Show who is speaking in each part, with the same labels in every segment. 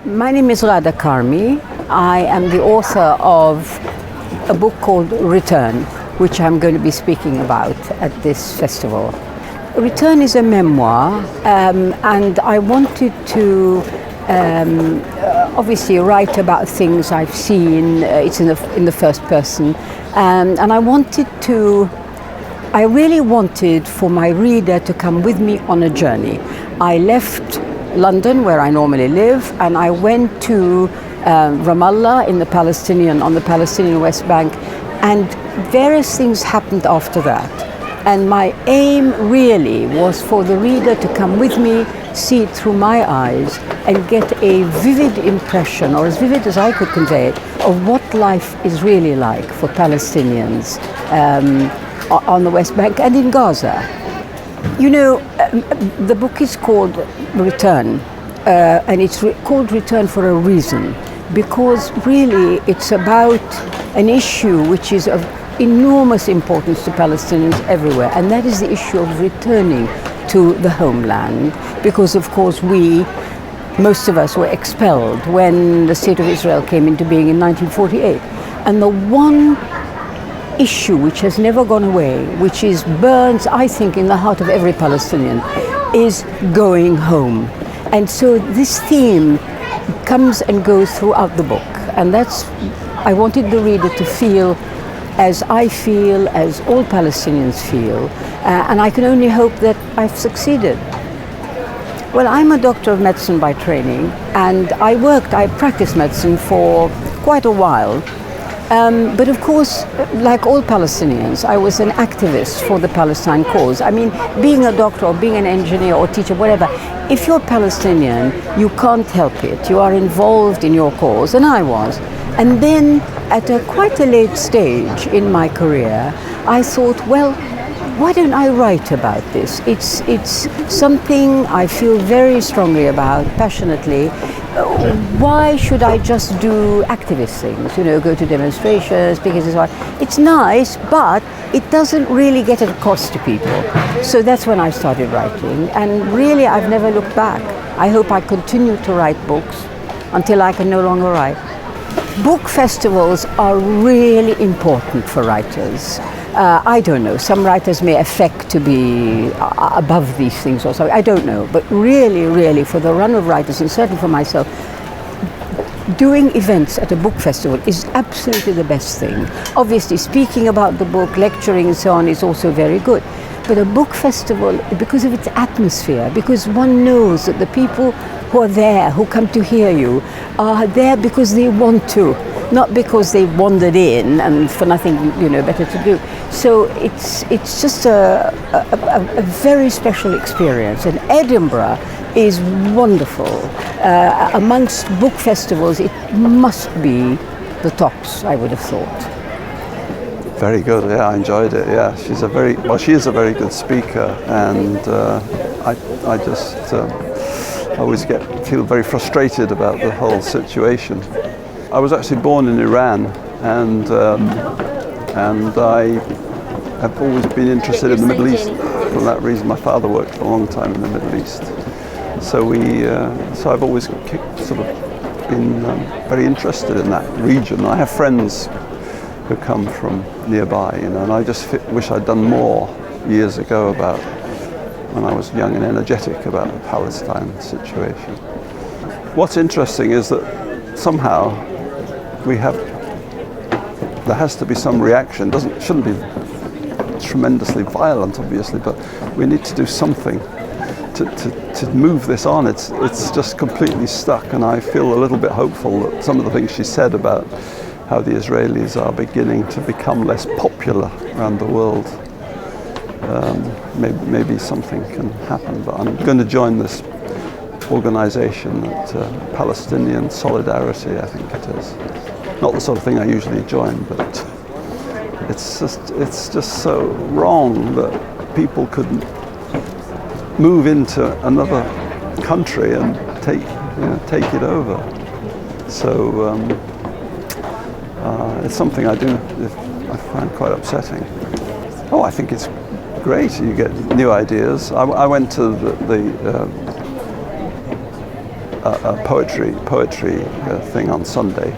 Speaker 1: My name is Ghada Karmi. I am the author of a book called Return, which I'm going to be speaking about at this festival. Return is a memoir, and I wanted to obviously write about things I've seen. It's in the first person, and I really wanted for my reader to come with me on a journey. I left London, where I normally live, and I went to Ramallah on the Palestinian West Bank, and various things happened after that. And my aim really was for the reader to come with me, see it through my eyes, and get a vivid impression, or as vivid as I could convey it, of what life is really like for Palestinians on the West Bank and in Gaza. You know, the book is called Return, and it's called Return for a reason, because really it's about an issue which is of enormous importance to Palestinians everywhere, and that is the issue of returning to the homeland, because of course most of us were expelled when the State of Israel came into being in 1948. And the one issue which has never gone away, which burns, I think, in the heart of every Palestinian, is going home. And so this theme comes and goes throughout the book, and I wanted the reader to feel as I feel, as all Palestinians feel, and I can only hope that I've succeeded. Well, I'm a doctor of medicine by training, and I practiced medicine for quite a while. But of course, like all Palestinians, I was an activist for the Palestine cause. I mean, being a doctor or being an engineer or teacher, whatever, if you're Palestinian, you can't help it. You are involved in your cause, and I was. And then, at quite a late stage in my career, I thought, well, why don't I write about this? It's something I feel very strongly about, passionately. Why should I just do activist things? You know, go to demonstrations, because it's nice, but it doesn't really get across to people. So that's when I started writing, and really I've never looked back. I hope I continue to write books until I can no longer write. Book festivals are really important for writers. I don't know, some writers may affect to be above these things or something, I don't know. But really, for the run of writers, and certainly for myself, doing events at a book festival is absolutely the best thing. Obviously, speaking about the book, lecturing and so on is also very good. But a book festival, because of its atmosphere, because one knows that the people who are there, who come to hear you, are there because they want to, not because they wandered in and for nothing, better to do. So it's just a very special experience. And Edinburgh is wonderful. Amongst book festivals, it must be the tops, I would have thought.
Speaker 2: Very good, yeah, I enjoyed it, yeah. She is a very good speaker, and I just always feel very frustrated about the whole situation. I was actually born in Iran, and I have always been interested in the Middle East. For that reason, my father worked for a long time in the Middle East. So I've always sort of been very interested in that region. I have friends who come from nearby, and I just wish I'd done more years ago about when I was young and energetic about the Palestine situation. What's interesting is that somehow there has to be some reaction. Shouldn't be tremendously violent, obviously, but we need to do something to move this on. It's just completely stuck, and I feel a little bit hopeful that some of the things she said about how the Israelis are beginning to become less popular around the world, maybe something can happen. But I'm going to join this organization, Palestinian Solidarity, I think it is. Not the sort of thing I usually join, but it's just so wrong that people couldn't move into another country and take it over. So it's something I find quite upsetting. Oh, I think it's great. You get new ideas. I went to the a poetry thing on Sunday,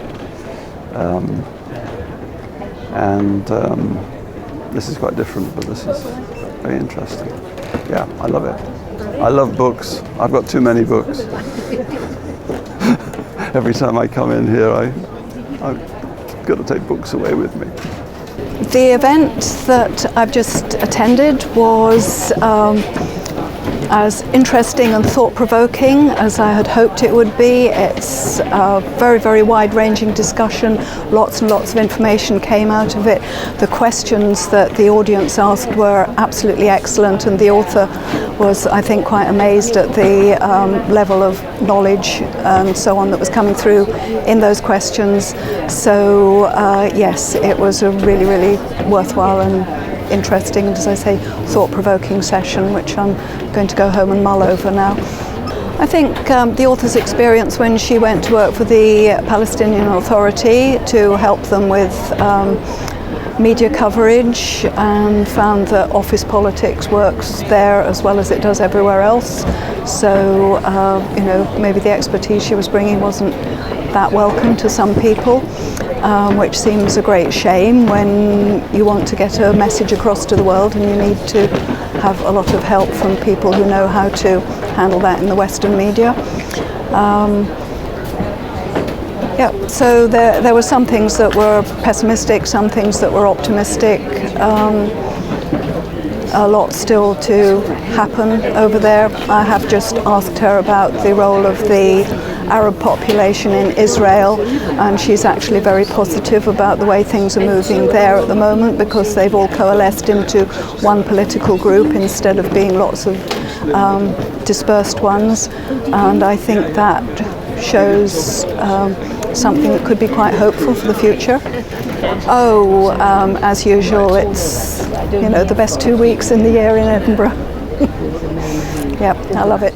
Speaker 2: and this is quite different, but this is very interesting. Yeah, I love it. I love books. I've got too many books. Every time I come in here, I've got to take books away with me.
Speaker 3: The event that I've just attended was as interesting and thought-provoking as I had hoped it would be. It's a very, very wide-ranging discussion. Lots and lots of information came out of it. The questions that the audience asked were absolutely excellent, and the author was, I think, quite amazed at the level of knowledge and so on that was coming through in those questions. So yes, it was a really, really worthwhile and interesting, and as I say, thought-provoking session, which I'm going to go home and mull over now. I think the author's experience when she went to work for the Palestinian Authority to help them with media coverage, and found that office politics works there as well as it does everywhere else. So, you know, maybe the expertise she was bringing wasn't that welcome to some people, which seems a great shame when you want to get a message across to the world and you need to have a lot of help from people who know how to handle that in the Western media. Yeah, so there were some things that were pessimistic, some things that were optimistic. A lot still to happen over there. I have just asked her about the role of the Arab population in Israel, and she's actually very positive about the way things are moving there at the moment, because they've all coalesced into one political group instead of being lots of dispersed ones, and I think that shows something that could be quite hopeful for the future. Oh, as usual, it's, you know, the best 2 weeks in the year in Edinburgh. Yep, I love it.